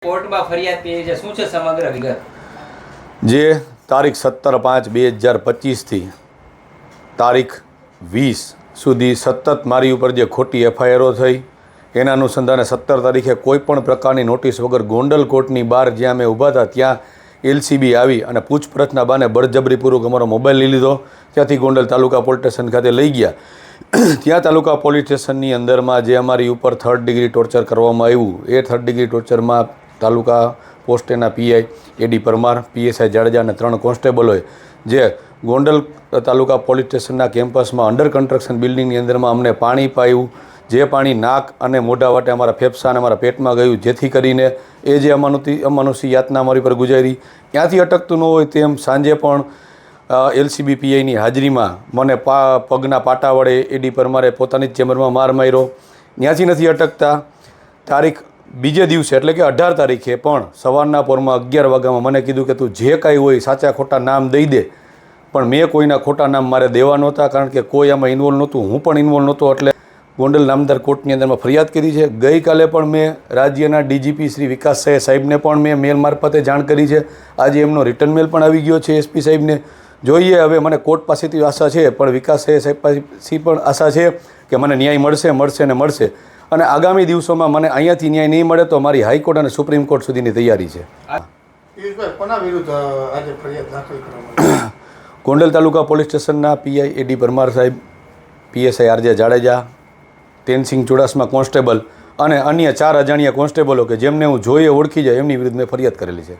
કોર્ટમાં ફરિયાદ કરી છે, શું છે સમગ્ર વિગત? જે તારીખ 17/5/2025થી તારીખ 20 સુધી સતત મારી ઉપર જે ખોટી એફઆઈઆરો થઈ એના અનુસંધાને 17 તારીખે કોઈ પણ પ્રકારની નોટિસ વગર ગોંડલ કોર્ટની બહાર જ્યાં અમે ઊભા હતા ત્યાં એલસીબી આવી અને પૂછપરછના બાને બળજબરીપૂર્વક અમારો મોબાઈલ લઈ લીધો. ત્યાંથી ગોંડલ તાલુકા પોલીસ સ્ટેશન ખાતે લઈ ગયા. ત્યાં તાલુકા પોલીસ સ્ટેશનની અંદરમાં જે અમારી ઉપર 3rd ડિગ્રી ટોર્ચર કરવામાં આવ્યું એ 3rd ડિગ્રી ટોર્ચરમાં તાલુકા પોસ્ટેના PI AD Parmar, PSI Jadeja અને 3 કોન્સ્ટેબલોએ જે ગોંડલ તાલુકા પોલીસ સ્ટેશનના કેમ્પસમાં અંડર કન્સ્ટ્રક્શન બિલ્ડિંગની અંદરમાં અમને પાણી પાયું. જે પાણી નાક અને મોઢા વાટે અમારા ફેફસા અને અમારા પેટમાં ગયું, જેથી કરીને એ જે અમાનુષી યાતના અમારી પર ગુજારી. ત્યાંથી અટકતું ન હોય તેમ સાંજે પણ એલસીબી પીઆઈની હાજરીમાં મને પગના પાટા વડે એડી પરમારે પોતાની જ ચેમ્બરમાં માર માર્યો. ત્યાંથી નથી અટકતા તારીખ બીજે દિવસે એટલે કે 18 તારીખે પણ સવારના પોરમાં 11 વાગ્યામાં મને કીધું કે તું જે કાંઈ હોય સાચા ખોટા નામ દઈ દે. પણ મેં કોઈના ખોટા નામ મારે દેવા નહોતા, કારણ કે કોઈ આમાં ઇન્વોલ્વ નહોતું, હું પણ ઇન્વોલ્વ નહોતો. એટલે ગોંડલ નામદાર કોર્ટની અંદરમાં ફરિયાદ કરી છે. ગઈકાલે પણ મેં રાજ્યના ડીજીપી શ્રી વિકાસ સાહેબને પણ મેં મેલ મારફતે જાણ કરી છે. આજે એમનો રિટર્ન મેલ પણ આવી ગયો છે એસપી સાહેબને. જોઈએ હવે મને કોર્ટ પાસેથી આશા છે, પણ વિકાસ સાહેબ પાસેથી પણ આશા છે કે મને ન્યાય મળશે ને મળશે. અને આગામી દિવસોમાં મને અહીંયાથી ન્યાય નહીં મળે તો મારી હાઈકોર્ટ અને સુપ્રીમ કોર્ટ સુધીની તૈયારી છે. ગોંડલ તાલુકા પોલીસ સ્ટેશનના પીઆઈ એડી પરમાર સાહેબ, PSI RJ Jadeja, Tensinh Chudasama constable અને અન્ય 4 અજાણ્યા કોન્સ્ટેબલો કે જેમને હું જોઈએ ઓળખી જાય એમની વિરુદ્ધ મેં ફરિયાદ કરેલી છે.